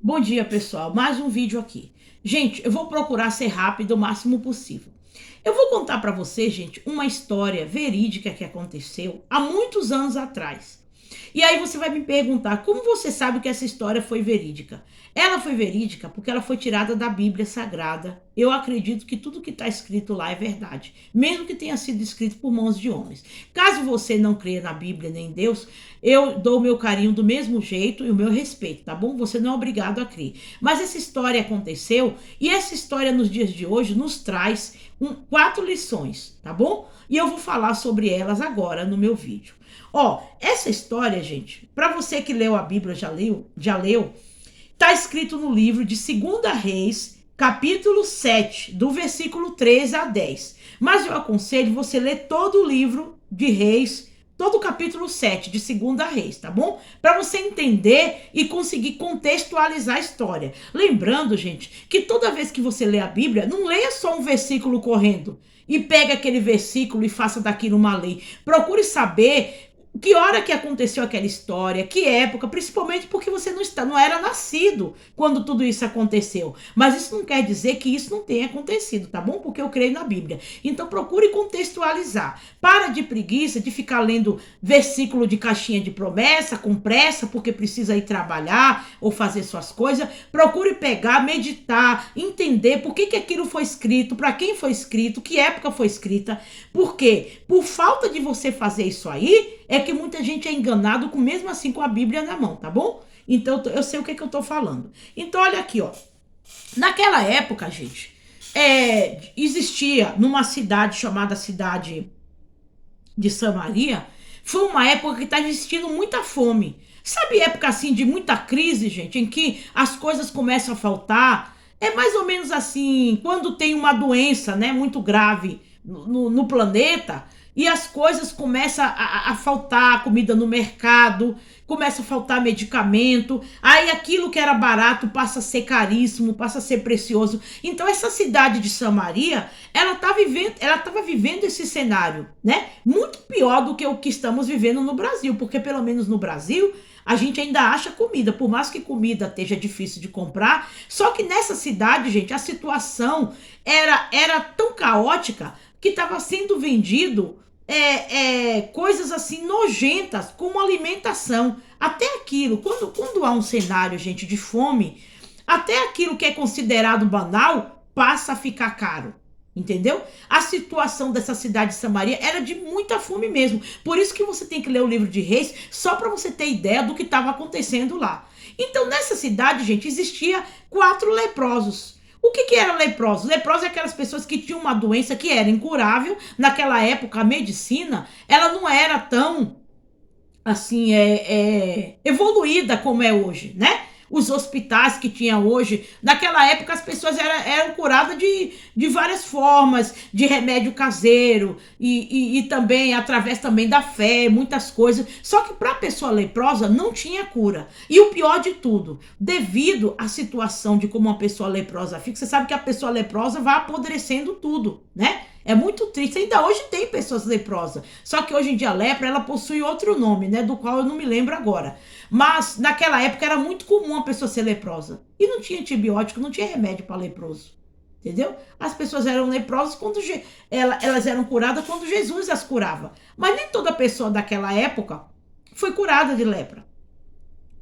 Bom dia, pessoal. Mais um vídeo aqui. Gente, eu vou procurar ser rápido o máximo possível. Eu vou contar para você, gente, uma história verídica que aconteceu há muitos anos atrás. E aí você vai me perguntar, como você sabe que essa história foi verídica? Ela foi verídica porque ela foi tirada da Bíblia Sagrada. Eu acredito que tudo que está escrito lá é verdade, mesmo que tenha sido escrito por mãos de homens. Caso você não creia na Bíblia nem em Deus, eu dou o meu carinho do mesmo jeito e o meu respeito, tá bom? Você não é obrigado a crer. Mas essa história aconteceu e essa história nos dias de hoje nos traz 4 lições, tá bom? E eu vou falar sobre elas agora no meu vídeo. Ó, essa história, gente, para você que leu a Bíblia, já leu, tá escrito no livro de 2 Reis, capítulo 7, do versículo 13 a 10. Mas eu aconselho você ler todo o livro de Reis, todo o capítulo 7 de 2 Reis, tá bom? Para você entender e conseguir contextualizar a história. Lembrando, gente, que toda vez que você lê a Bíblia, não leia só um versículo correndo e pega aquele versículo e faça daquilo uma lei. Procure saber que hora que aconteceu aquela história, que época, principalmente porque você não era nascido quando tudo isso aconteceu. Mas isso não quer dizer que isso não tenha acontecido, tá bom? Porque eu creio na Bíblia. Então procure contextualizar. Para de preguiça de ficar lendo versículo de caixinha de promessa, com pressa, porque precisa ir trabalhar ou fazer suas coisas. Procure pegar, meditar, entender por que aquilo foi escrito, para quem foi escrito, que época foi escrita. Por quê? Por falta de você fazer isso aí, é que muita gente é enganado com mesmo assim com a Bíblia na mão, tá bom? Então eu sei o que eu tô falando. Então olha aqui, ó. Naquela época, gente, existia numa cidade chamada cidade de Samaria, foi uma época que estava existindo muita fome. Sabe época assim de muita crise, gente, em que as coisas começam a faltar? É mais ou menos assim, quando tem uma doença, né, muito grave no planeta e as coisas começam a faltar comida no mercado, começa a faltar medicamento, aí aquilo que era barato passa a ser caríssimo, passa a ser precioso. Então essa cidade de Samaria, ela estava vivendo esse cenário, né? Muito pior do que o que estamos vivendo no Brasil, porque pelo menos no Brasil a gente ainda acha comida, por mais que comida esteja difícil de comprar. Só que nessa cidade, gente, a situação era tão caótica que estava sendo vendido coisas assim nojentas, como alimentação. Até aquilo, quando há um cenário, gente, de fome, até aquilo que é considerado banal passa a ficar caro. Entendeu? A situação dessa cidade de Samaria era de muita fome mesmo. Por isso que você tem que ler o livro de Reis, só para você ter ideia do que estava acontecendo lá. Então, nessa cidade, gente, existia 4 leprosos. O que eram leprosos? Leprosos é aquelas pessoas que tinham uma doença que era incurável. Naquela época, a medicina, ela não era tão, assim, evoluída como é hoje, né? Os hospitais que tinha hoje, naquela época as pessoas eram curadas de várias formas, de remédio caseiro e também através também da fé, muitas coisas. Só que para a pessoa leprosa não tinha cura. E o pior de tudo, devido à situação de como uma pessoa leprosa fica, você sabe que a pessoa leprosa vai apodrecendo tudo, né? É muito triste. Ainda hoje tem pessoas leprosas. Só que hoje em dia a lepra, ela possui outro nome, né? Do qual eu não me lembro agora. Mas naquela época era muito comum a pessoa ser leprosa. E não tinha antibiótico, não tinha remédio para leproso. Entendeu? As pessoas eram leprosas quando elas eram curadas quando Jesus as curava. Mas nem toda pessoa daquela época foi curada de lepra.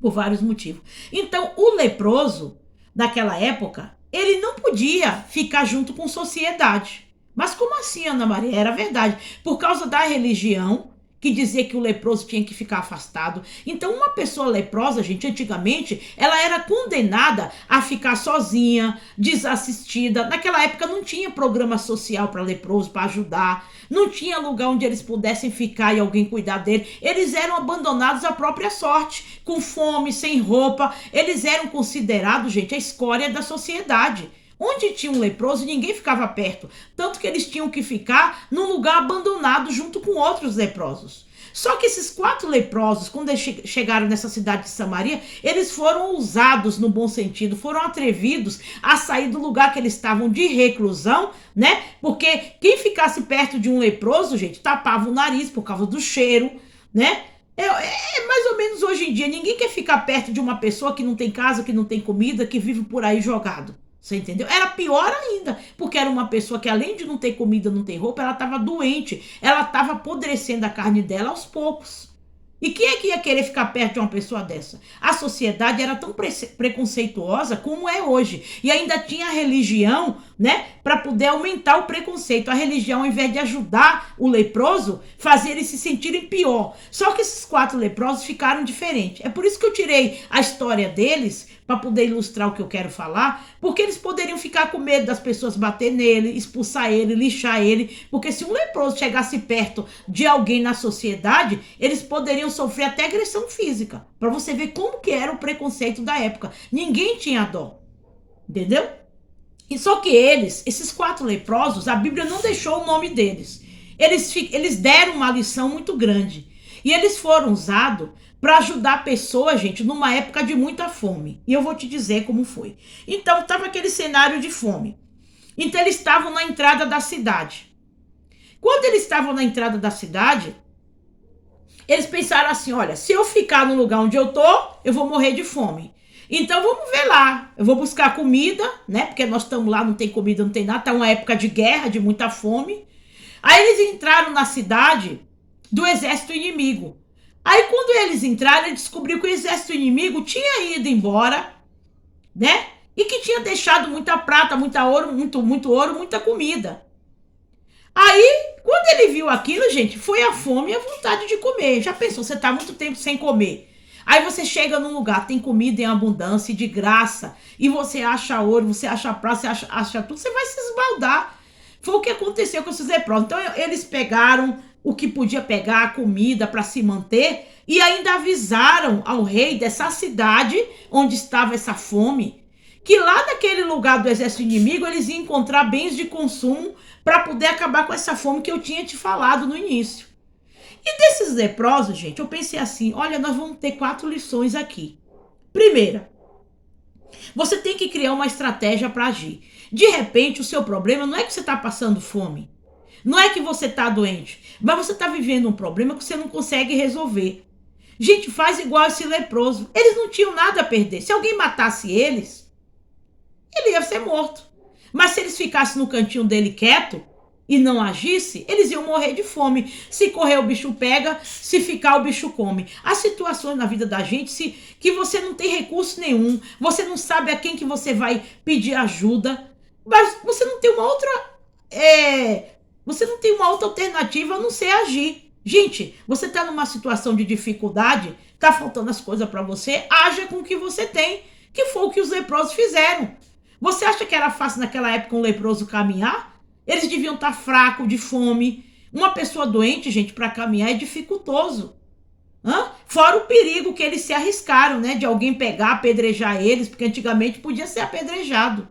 Por vários motivos. Então, o leproso daquela época, ele não podia ficar junto com sociedade. Mas como assim, Ana Maria? Era verdade. Por causa da religião, que dizia que o leproso tinha que ficar afastado. Então, uma pessoa leprosa, gente, antigamente, ela era condenada a ficar sozinha, desassistida. Naquela época não tinha programa social para leproso, para ajudar. Não tinha lugar onde eles pudessem ficar e alguém cuidar dele. Eles eram abandonados à própria sorte, com fome, sem roupa. Eles eram considerados, gente, a escória da sociedade. Onde tinha um leproso, ninguém ficava perto. Tanto que eles tinham que ficar num lugar abandonado junto com outros leprosos. Só que esses 4 leprosos, quando eles chegaram nessa cidade de Samaria, eles foram ousados no bom sentido, foram atrevidos a sair do lugar que eles estavam de reclusão, né? Porque quem ficasse perto de um leproso, gente, tapava o nariz por causa do cheiro, né? É mais ou menos hoje em dia. Ninguém quer ficar perto de uma pessoa que não tem casa, que não tem comida, que vive por aí jogado. Você entendeu? Era pior ainda, porque era uma pessoa que, além de não ter comida, não ter roupa, ela estava doente. Ela estava apodrecendo a carne dela aos poucos. E quem é que ia querer ficar perto de uma pessoa dessa? A sociedade era tão preconceituosa como é hoje. E ainda tinha a religião, né, para poder aumentar o preconceito. A religião, ao invés de ajudar o leproso, fazia eles se sentirem pior. Só que esses 4 leprosos ficaram diferentes. É por isso que eu tirei a história deles, para poder ilustrar o que eu quero falar, porque eles poderiam ficar com medo das pessoas bater nele, expulsar ele, lixar ele, porque se um leproso chegasse perto de alguém na sociedade, eles poderiam sofrer até agressão física, para você ver como que era o preconceito da época. Ninguém tinha dó, entendeu? E só que esses 4 leprosos, a Bíblia não deixou o nome deles. Eles deram uma lição muito grande. E eles foram usados para ajudar pessoas, gente, numa época de muita fome. E eu vou te dizer como foi. Então, estava aquele cenário de fome. Então, eles estavam na entrada da cidade. Quando eles estavam na entrada da cidade, eles pensaram assim, olha, se eu ficar no lugar onde eu tô, eu vou morrer de fome. Então, vamos ver lá. Eu vou buscar comida, né? Porque nós estamos lá, não tem comida, não tem nada. Tá uma época de guerra, de muita fome. Aí eles entraram na cidade do exército inimigo. Aí quando eles entraram, eles descobriram que o exército inimigo tinha ido embora, né? E que tinha deixado muita prata, muita ouro, muito ouro, muita comida. Aí, quando ele viu aquilo, gente, foi a fome e a vontade de comer. Já pensou, você tá muito tempo sem comer. Aí você chega num lugar, tem comida em abundância e de graça, e você acha ouro, você acha prata, você acha tudo, você vai se esbaldar. Foi o que aconteceu com esses leprosos. Então, eles pegaram o que podia pegar, a comida para se manter, e ainda avisaram ao rei dessa cidade onde estava essa fome, que lá naquele lugar do exército inimigo eles iam encontrar bens de consumo para poder acabar com essa fome que eu tinha te falado no início. E desses leprosos, gente, eu pensei assim, olha, nós vamos ter 4 lições aqui. Primeira, você tem que criar uma estratégia para agir. De repente, o seu problema não é que você está passando fome, não é que você está doente, mas você está vivendo um problema que você não consegue resolver. Gente, faz igual esse leproso. Eles não tinham nada a perder. Se alguém matasse eles, ele ia ser morto. Mas se eles ficassem no cantinho dele quieto e não agisse, eles iam morrer de fome. Se correr, o bicho pega, se ficar, o bicho come. Há situações na vida da gente que você não tem recurso nenhum, você não sabe a quem que você vai pedir ajuda, mas você não tem uma outra... Você não tem uma outra alternativa a não ser agir. Gente, você está numa situação de dificuldade, está faltando as coisas para você, haja com o que você tem, que foi o que os leprosos fizeram. Você acha que era fácil naquela época um leproso caminhar? Eles deviam estar fracos, de fome. Uma pessoa doente, gente, para caminhar é dificultoso. Fora o perigo que eles se arriscaram, né? De alguém pegar, apedrejar eles, porque antigamente podia ser apedrejado.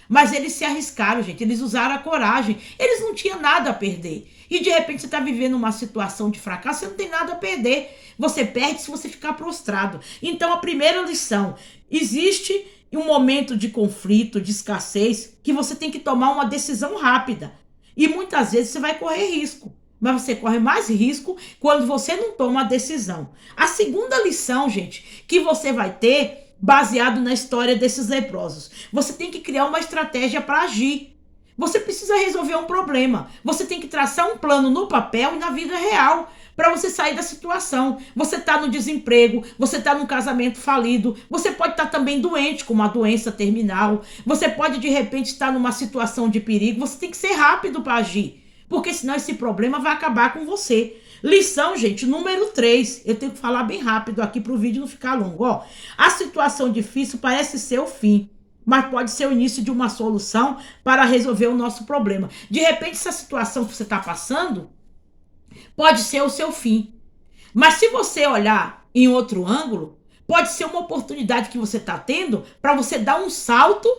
Mas eles se arriscaram, gente, eles usaram a coragem, eles não tinham nada a perder. E de repente você está vivendo uma situação de fracasso, você não tem nada a perder. Você perde se você ficar prostrado. Então a primeira lição, existe um momento de conflito, de escassez, que você tem que tomar uma decisão rápida. E muitas vezes você vai correr risco. Mas você corre mais risco quando você não toma a decisão. A segunda lição, gente, que você vai ter, baseado na história desses leprosos, você tem que criar uma estratégia para agir. Você precisa resolver um problema. Você tem que traçar um plano no papel e na vida real para você sair da situação. Você está no desemprego, você está num casamento falido, você pode estar também doente com uma doença terminal, você pode de repente estar numa situação de perigo, você tem que ser rápido para agir, porque senão esse problema vai acabar com você. Lição, gente, número 3. Eu tenho que falar bem rápido aqui para o vídeo não ficar longo. A situação difícil parece ser o fim, mas pode ser o início de uma solução para resolver o nosso problema. De repente, essa situação que você está passando pode ser o seu fim. Mas se você olhar em outro ângulo, pode ser uma oportunidade que você está tendo para você dar um salto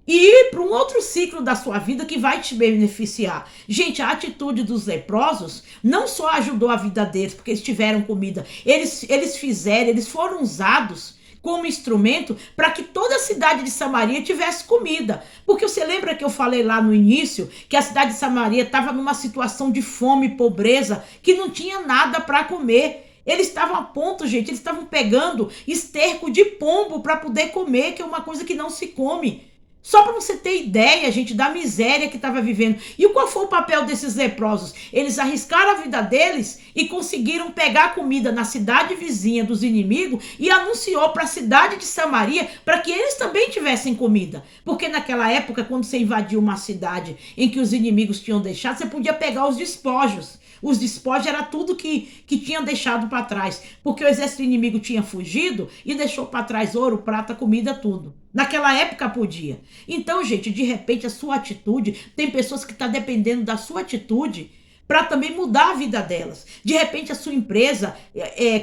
e ir para um outro ciclo da sua vida que vai te beneficiar. Gente, a atitude dos leprosos não só ajudou a vida deles, porque eles tiveram comida, eles foram usados como instrumento para que toda a cidade de Samaria tivesse comida. Porque você lembra que eu falei lá no início que a cidade de Samaria estava numa situação de fome e pobreza, que não tinha nada para comer. Eles estavam a ponto, gente, eles estavam pegando esterco de pombo para poder comer, que é uma coisa que não se come. Só para você ter ideia, gente, da miséria que estava vivendo. E qual foi o papel desses leprosos? Eles arriscaram a vida deles e conseguiram pegar comida na cidade vizinha dos inimigos e anunciou para a cidade de Samaria para que eles também tivessem comida. Porque naquela época, quando você invadia uma cidade em que os inimigos tinham deixado, você podia pegar os despojos. Os despojos era tudo que tinha deixado para trás, porque o exército inimigo tinha fugido e deixou para trás ouro, prata, comida, tudo. Naquela época podia. Então, gente, de repente a sua atitude, tem pessoas que estão dependendo da sua atitude para também mudar a vida delas. De repente a sua empresa,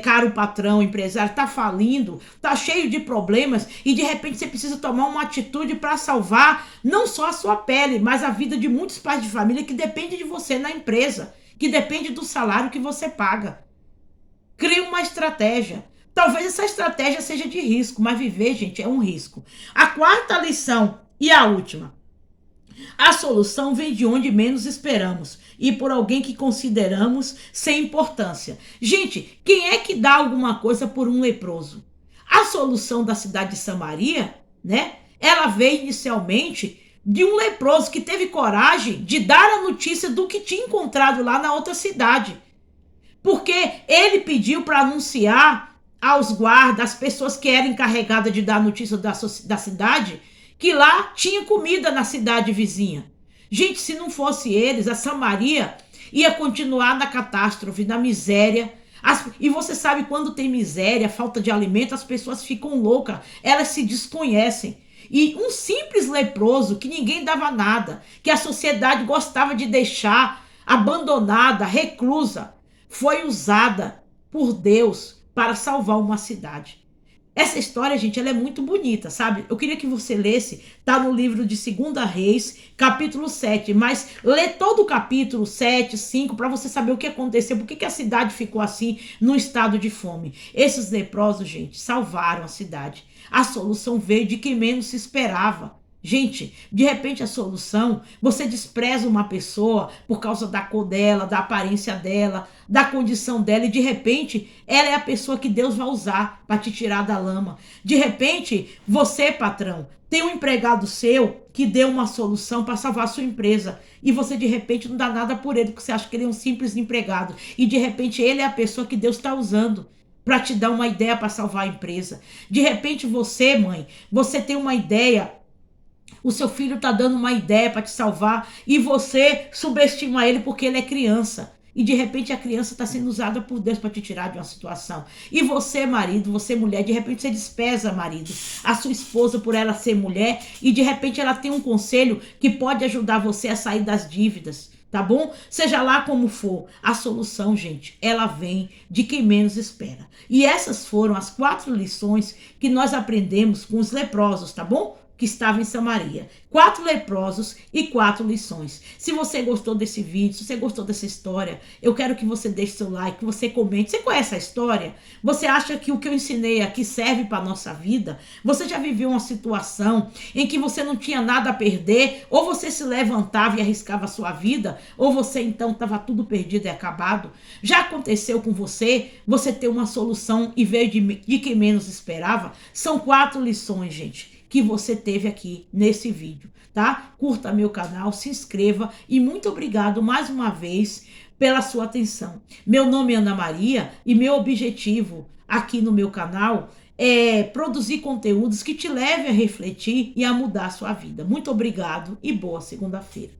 caro patrão, empresário, está falindo, está cheio de problemas e de repente você precisa tomar uma atitude para salvar não só a sua pele, mas a vida de muitos pais de família que dependem de você na empresa, que depende do salário que você paga. Crie uma estratégia. Talvez essa estratégia seja de risco, mas viver, gente, é um risco. A quarta lição e a última. A solução vem de onde menos esperamos e por alguém que consideramos sem importância. Gente, quem é que dá alguma coisa por um leproso? A solução da cidade de Samaria, né? Ela veio inicialmente de um leproso que teve coragem de dar a notícia do que tinha encontrado lá na outra cidade. Porque ele pediu para anunciar aos guardas, às pessoas que eram encarregadas de dar a notícia da cidade, que lá tinha comida na cidade vizinha. Gente, se não fosse eles, a Samaria ia continuar na catástrofe, na miséria. E você sabe, quando tem miséria, falta de alimento, as pessoas ficam loucas, elas se desconhecem. E um simples leproso, que ninguém dava nada, que a sociedade gostava de deixar abandonada, reclusa, foi usada por Deus para salvar uma cidade. Essa história, gente, ela é muito bonita, sabe? Eu queria que você lesse, tá no livro de 2 Reis, capítulo 7, mas lê todo o capítulo 7, 5, para você saber o que aconteceu, por que a cidade ficou assim, no estado de fome. Esses leprosos, gente, salvaram a cidade. A solução veio de quem menos se esperava. Gente, de repente a solução, você despreza uma pessoa por causa da cor dela, da aparência dela, da condição dela, e de repente ela é a pessoa que Deus vai usar para te tirar da lama. De repente, você, patrão, tem um empregado seu que deu uma solução para salvar a sua empresa e você de repente não dá nada por ele, porque você acha que ele é um simples empregado e de repente ele é a pessoa que Deus está usando para te dar uma ideia para salvar a empresa. De repente você, mãe, você tem uma ideia, o seu filho está dando uma ideia para te salvar e você subestima ele porque ele é criança. E de repente a criança está sendo usada por Deus para te tirar de uma situação. E você, marido, você mulher, de repente você despreza, marido, a sua esposa por ela ser mulher e de repente ela tem um conselho que pode ajudar você a sair das dívidas. Tá bom? Seja lá como for, a solução, gente, ela vem de quem menos espera. E essas foram as 4 lições que nós aprendemos com os leprosos, tá bom? Que estavam em Samaria. 4 leprosos e 4 lições. Se você gostou desse vídeo, se você gostou dessa história, eu quero que você deixe seu like, que você comente. Você conhece a história? Você acha que o que eu ensinei aqui serve para a nossa vida? Você já viveu uma situação em que você não tinha nada a perder? Ou você se levantava e arriscava a sua vida? Ou você então estava tudo perdido e acabado? Já aconteceu com você? Você ter uma solução e veio de quem menos esperava? São 4 lições, gente, que você teve aqui nesse vídeo, tá? Curta meu canal, se inscreva e muito obrigado mais uma vez pela sua atenção. Meu nome é Ana Maria e meu objetivo aqui no meu canal é produzir conteúdos que te levem a refletir e a mudar a sua vida. Muito obrigado e boa segunda-feira.